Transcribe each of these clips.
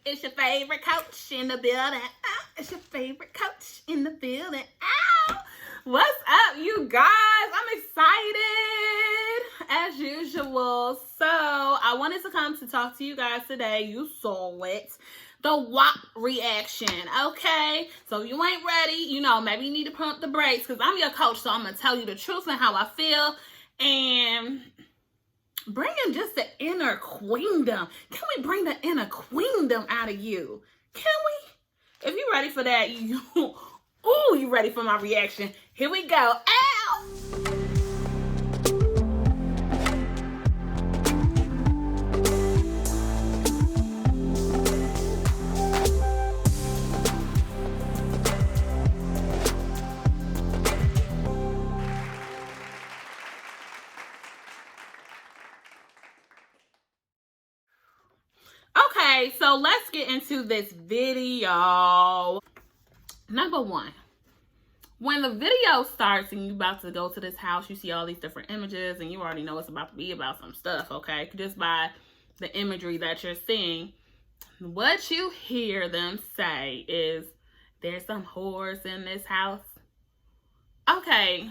It's your favorite coach in the building. Oh, it's your favorite coach in the building. Ow! What's up, you guys? I'm excited as usual. So I wanted to come to talk to you guys today. You saw it. The WAP reaction, okay? So if you ain't ready, maybe you need to pump the brakes because I'm your coach, so I'm going to tell you the truth and how I feel. And bringing just the inner queendom. Can we bring the inner queendom out of you? Can we? If you're ready for that, you ready for my reaction? Here we go. Ow! Okay, so let's get into this video. Number one, when the video starts and you're about to go to this house, you see all these different images and you already know it's about to be about some stuff, okay? Just by the imagery that you're seeing. What you hear them say is, there's some whores in this house. Okay.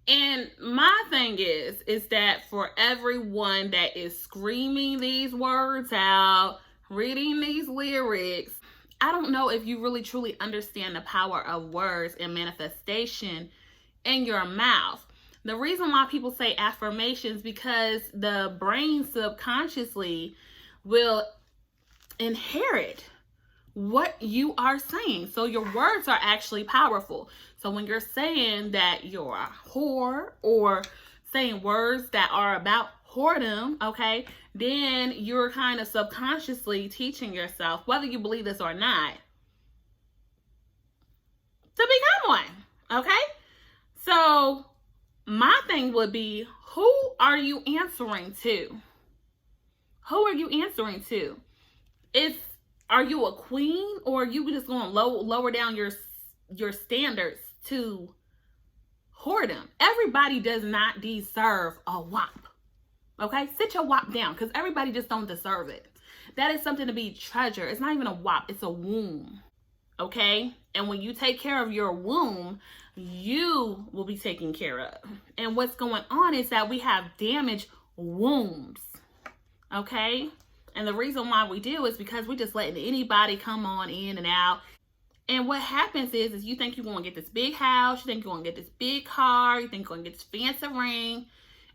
And my thing is that for everyone that is screaming these words out, reading these lyrics, I don't know if you really truly understand the power of words and manifestation in your mouth. The reason why people say affirmations because the brain subconsciously will inherit what you are saying. So your words are actually powerful. So when you're saying that you're a whore or saying words that are about whoredom, okay, then you're kind of subconsciously teaching yourself, whether you believe this or not, to become one, okay? So my thing would be, who are you answering to? Who are you answering to? Are you a queen, or are you just going to lower down your standards to whoredom? Everybody does not deserve a WAP. Okay? Sit your WAP down, because everybody just don't deserve it. That is something to be treasured. It's not even a WAP. It's a womb. Okay? And when you take care of your womb, you will be taken care of. And what's going on is that we have damaged wombs. Okay? And the reason why we do is because we're just letting anybody come on in and out. And what happens is you think you're going to get this big house. You think you're going to get this big car. You think you're going to get this fancy ring.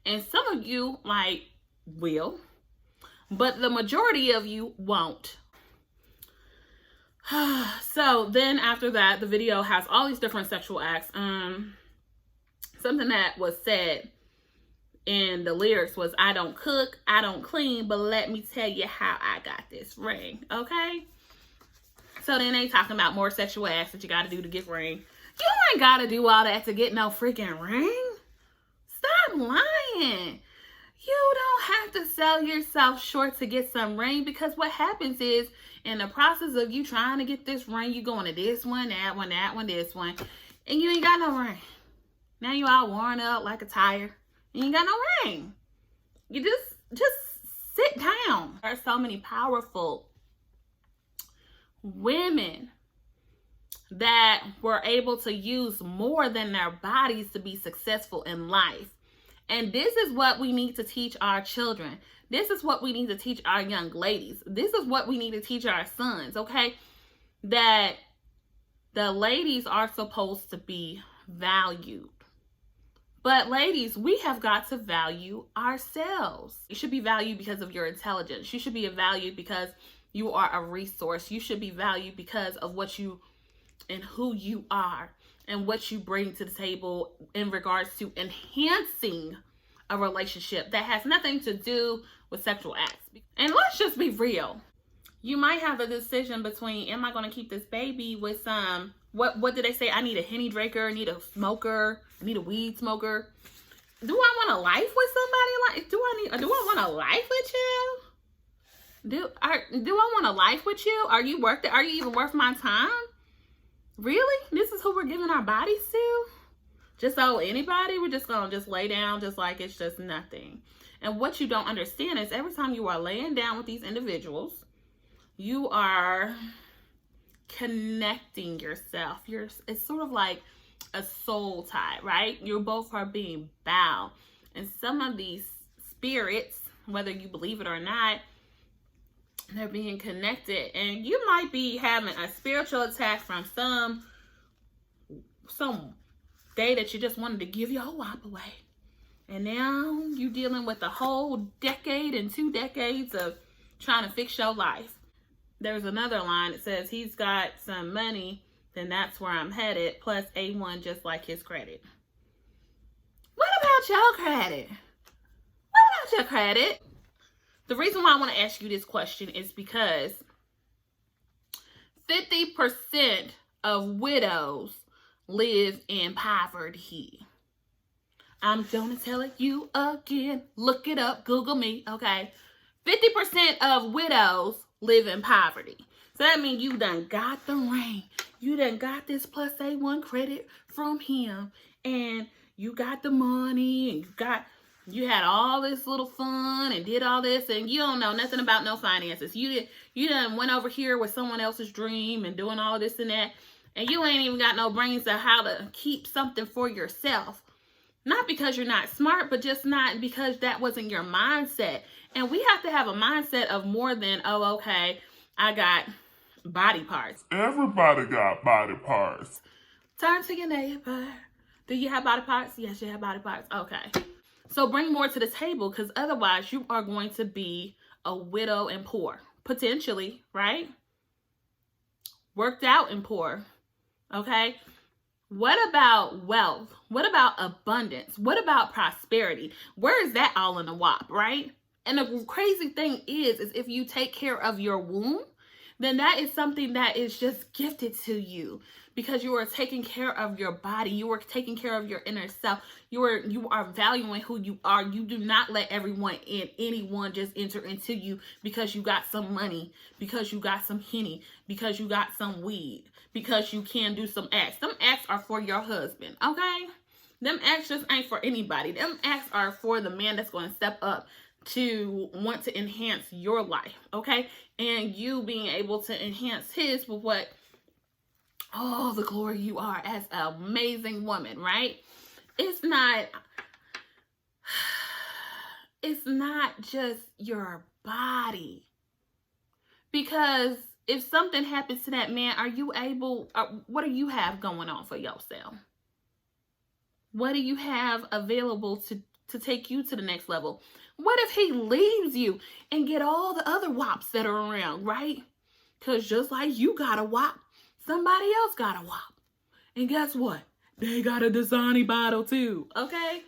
And some of you, will. But the majority of you won't. So then after that, the video has all these different sexual acts. Something that was said in the lyrics was, I don't cook, I don't clean, but let me tell you how I got this ring, okay? So then they talking about more sexual acts that you got to do to get ring. You ain't got to do all that to get no freaking ring. Stop lying. You don't have to sell yourself short to get some ring, because what happens is, in the process of you trying to get this ring, you going to this one, that one, this one, and you ain't got no ring. Now you all worn up like a tire. You ain't got no ring. You just sit down. There are so many powerful women that were able to use more than their bodies to be successful in life. And this is what we need to teach our children. This is what we need to teach our young ladies. This is what we need to teach our sons, okay? That the ladies are supposed to be valued. But ladies, we have got to value ourselves. You should be valued because of your intelligence. You should be valued because you are a resource. You should be valued because of what you and who you are and what you bring to the table in regards to enhancing a relationship that has nothing to do with sexual acts. And let's just be real. You might have a decision between, am I going to keep this baby with some, what did they say? I need a Henny drinker, I need a smoker, I need a weed smoker. Do I want a life with somebody? Do I want a life with you? Do I want a life with you? Are you worth it? Are you even worth my time? Really? This is who we're giving our bodies to? Just so anybody? We're just going to just lay down just like it's just nothing. And what you don't understand is every time you are laying down with these individuals, You are connecting yourself. It's sort of like a soul tie, right? You both are being bound. And some of these spirits, whether you believe it or not, they're being connected. And you might be having a spiritual attack from some day that you just wanted to give your WAP away. And now you're dealing with a whole decade and 2 decades of trying to fix your life. There's another line that says he's got some money, then that's where I'm headed, plus A1 just like his credit. What about your credit? What about your credit? The reason why I want to ask you this question is because 50% of widows live in poverty. I'm gonna tell it you again. Look it up, Google me, okay? 50% of widows live in poverty. So that means you done got the ring. You done got this plus A1 credit from him. And you got the money. And you had all this little fun and did all this. And you don't know nothing about no finances. You done went over here with someone else's dream and doing all this and that. And you ain't even got no brains of how to keep something for yourself. Not because you're not smart, but just not because that wasn't your mindset. And we have to have a mindset of more than, oh, okay, I got body parts. Everybody got body parts. Turn to your neighbor. Do you have body parts? Yes, you have body parts. Okay. So bring more to the table, because otherwise you are going to be a widow and poor. Potentially, right? Worked out and poor. Okay? What about wealth? What about abundance? What about prosperity? Where is that all in the WAP, right? And the crazy thing is if you take care of your womb, then that is something that is just gifted to you because you are taking care of your body. You are taking care of your inner self. You are valuing who you are. You do not let anyone just enter into you because you got some money, because you got some Henny, because you got some weed, because you can do some acts. Them acts are for your husband, okay? Them acts just ain't for anybody. Them acts are for the man that's going to step up to want to enhance your life, okay? And you being able to enhance his with what, oh, the glory you are as an amazing woman, right? It's not just your body. Because if something happens to that man, what do you have going on for yourself? What do you have available to take you to the next level? What if he leaves you and get all the other WAPs that are around, right? Because just like you got a WAP, somebody else got a WAP. And guess what? They got a Dasani bottle too, okay?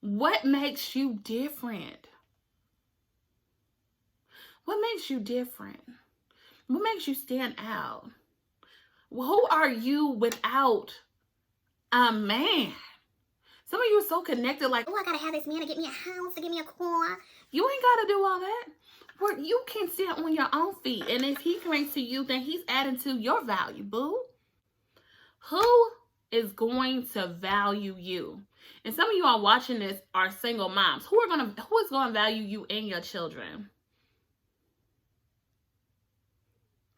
What makes you different? What makes you different? What makes you stand out? Who are you without a man? Some of you are so connected, like, oh, I gotta have this man to get me a house, to get me a car. You ain't gotta do all that. Where you can stand on your own feet. And if he brings to you, then he's adding to your value, boo. Who is going to value you? And some of you are watching this are single moms. Who is gonna value you and your children?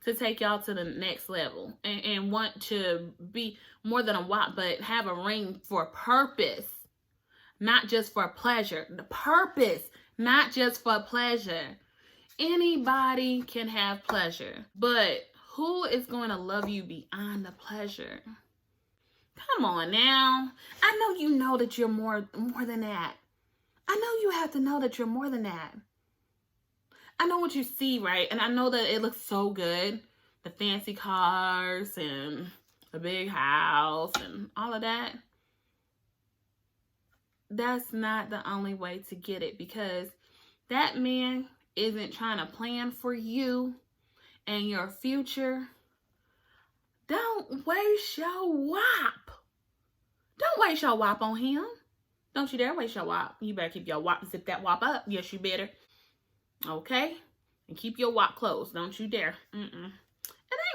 To take y'all to the next level and want to be more than a WAP, but have a ring for purpose, not just for pleasure. The purpose, not just for pleasure. Anybody can have pleasure, but who is going to love you beyond the pleasure? Come on now. I know you know that you're more than that. I know you have to know that you're more than that. I know what you see, right? And I know that it looks so good. The fancy cars and the big house and all of that. That's not the only way to get it, because that man isn't trying to plan for you and your future. Don't waste your WAP. Don't waste your WAP on him. Don't you dare waste your WAP. You better keep your WAP, zip that WAP up. Yes, you better. Okay? And keep your WAP closed. Don't you dare. It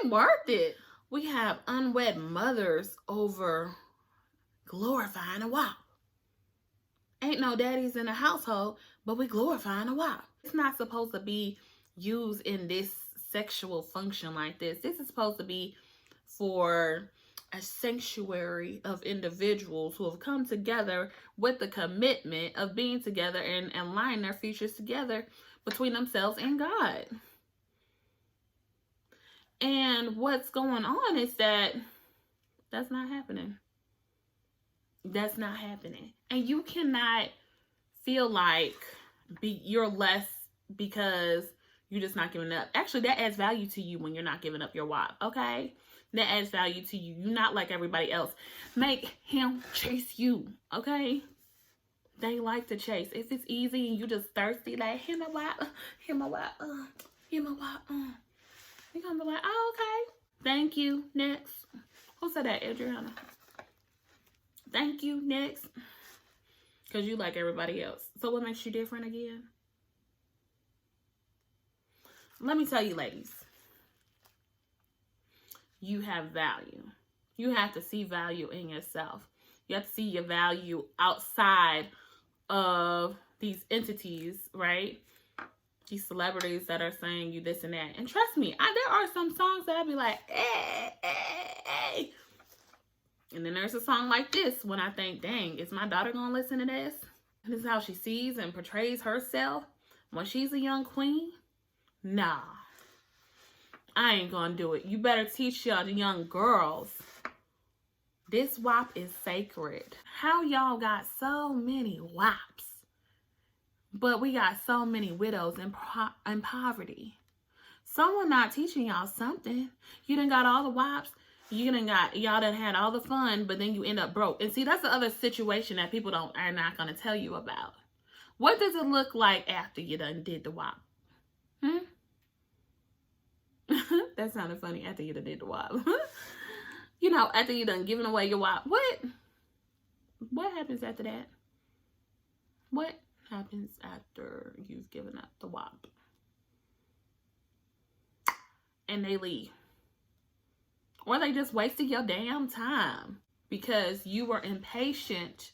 ain't worth it. We have unwed mothers over glorifying a WAP. Ain't no daddies in the household, but we glorifying a WAP. It's not supposed to be used in this sexual function like this. This is supposed to be for a sanctuary of individuals who have come together with the commitment of being together and aligning their futures together between themselves and God. And what's going on is that that's not happening. That's not happening. And you cannot feel like you're less because you're just not giving up. Actually, that adds value to you when you're not giving up your WAP, okay? That adds value to you. You're not like everybody else. Make him chase you, okay? They like to chase. If it's easy and you just thirsty, like, hear my WAP, hear my WAP, hear my WAP, you're gonna be like, oh, okay. Thank you. Next. Who said that, Adriana? Thank you. Next. Because you like everybody else. So what makes you different again? Let me tell you, ladies. You have value. You have to see value in yourself. You have to see your value outside of these entities, right? These celebrities that are saying you this and that. And trust me, there are some songs that I'll be like, hey. And then there's a song like this when I think, dang, is my daughter going to listen to this? And this is how she sees and portrays herself when she's a young queen? Nah. I ain't going to do it. You better teach y'all young girls. This WAP is sacred. How y'all got so many WAPs, but we got so many widows in poverty? Someone not teaching y'all something. You done got all the WAPs. Y'all done had all the fun, but then you end up broke. And see, that's the other situation that people are not going to tell you about. What does it look like after you done did the WAP? That sounded funny. After you done did the WAP. You know, after you done giving away your WAP. What happens after that? What happens after you've given up the WAP? And they leave. Or they just wasted your damn time because you were impatient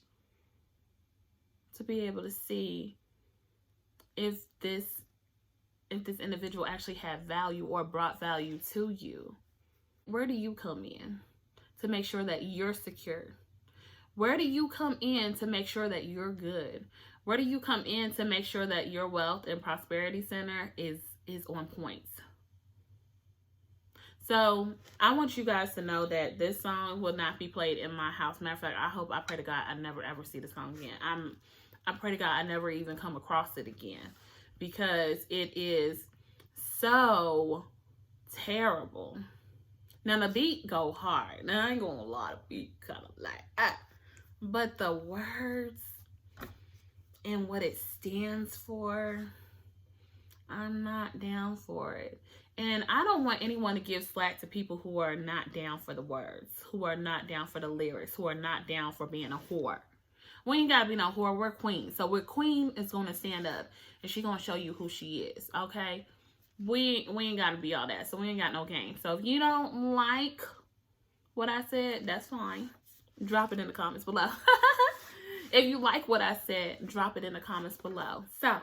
to be able to see if this individual actually had value or brought value to you. Where do you come in to make sure that you're secure? Where do you come in to make sure that you're good? Where do you come in to make sure that your wealth and prosperity center is on point? So I want you guys to know that this song will not be played in my house. Matter of fact, I pray to God I never ever see the song again. I pray to God I never even come across it again, because it is so terrible. Now the beat go hard. Now I ain't gonna lie, the beat kind of like but the words and what it stands for, I'm not down for it. And I don't want anyone to give slack to people who are not down for the words, who are not down for the lyrics, who are not down for being a whore. We ain't gotta be no whore, we're queen. So we're queen is gonna stand up and she gonna show you who she is, okay? We ain't gotta be all that, so we ain't got no game. So if you don't like what I said, that's fine. Drop it in the comments below. If you like what I said, drop it in the comments below. So,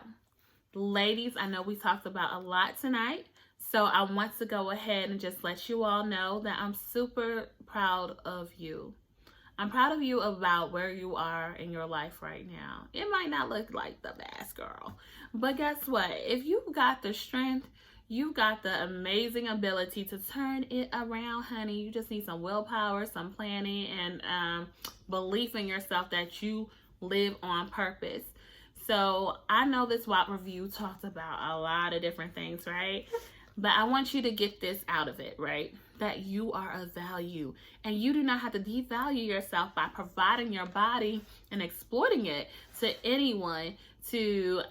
ladies, I know we talked about a lot tonight. So I want to go ahead and just let you all know that I'm super proud of you. I'm proud of you about where you are in your life right now. It might not look like the best, girl. But guess what? If you've got the strength, you've got the amazing ability to turn it around, honey. You just need some willpower, some planning, and belief in yourself that you live on purpose. So I know this WAP review talked about a lot of different things, right? But I want you to get this out of it, right? That you are of value. And you do not have to devalue yourself by providing your body and exploiting it to anyone to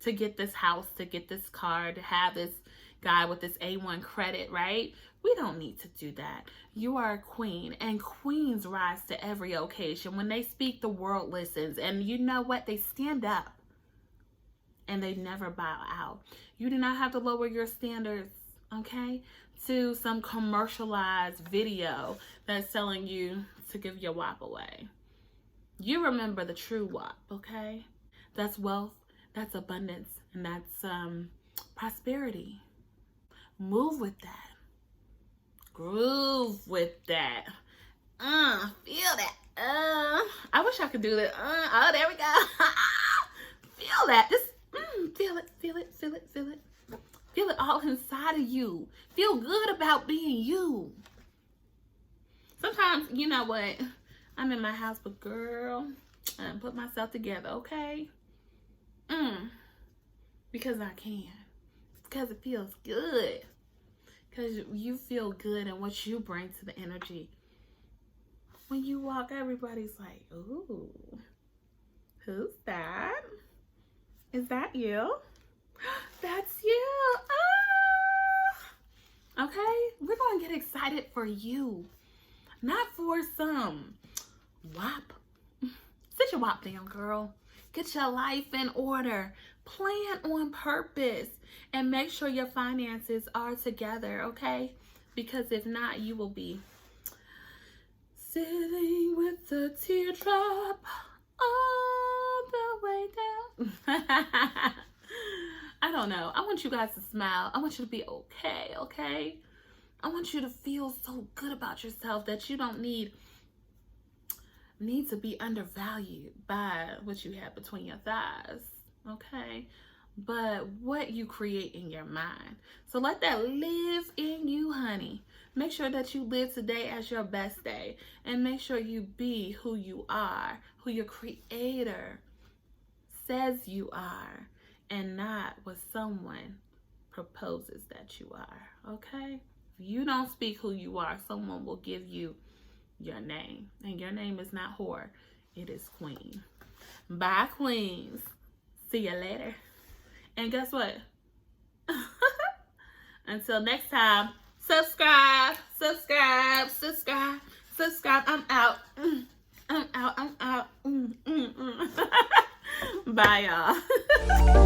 get this house, to get this car, to have this guy with this A1 credit, right? We don't need to do that. You are a queen, and queens rise to every occasion. When they speak, the world listens. And you know what? They stand up. And they never bow out. You do not have to lower your standards, okay, to some commercialized video that's telling you to give your WAP away. You remember the true WAP, okay? That's wealth, that's abundance, and that's prosperity, Move with that. Groove with that. Feel that. I wish I could do that. Oh, there we go. Feel that. Just feel it, feel it, feel it, feel it. Feel it all inside of you. Feel good about being you. Sometimes, you know what? I'm in my house, but girl, I put myself together, okay? Because I can. Because it feels good. Because you feel good and what you bring to the energy. When you walk, everybody's like, ooh, who's that? Is that you? That's you. Okay, we're going to get excited for you. Not for some WAP. Sit your WAP down, girl. Get your life in order. Plan on purpose. And make sure your finances are together, okay? Because if not, you will be sitting with a teardrop all the way down. I don't know. I want you guys to smile. I want you to be okay, okay? I want you to feel so good about yourself that you don't need to be undervalued by what you have between your thighs, okay? But what you create in your mind. So let that live in you, honey. Make sure that you live today as your best day. And make sure you be who you are, who your creator says you are, and not what someone proposes that you are, okay? If you don't speak who you are, someone will give you your name. And your name is not whore, it is queen. Bye, queens. See you later. And guess what? Until next time, subscribe. I'm out. I'm out. Bye, y'all.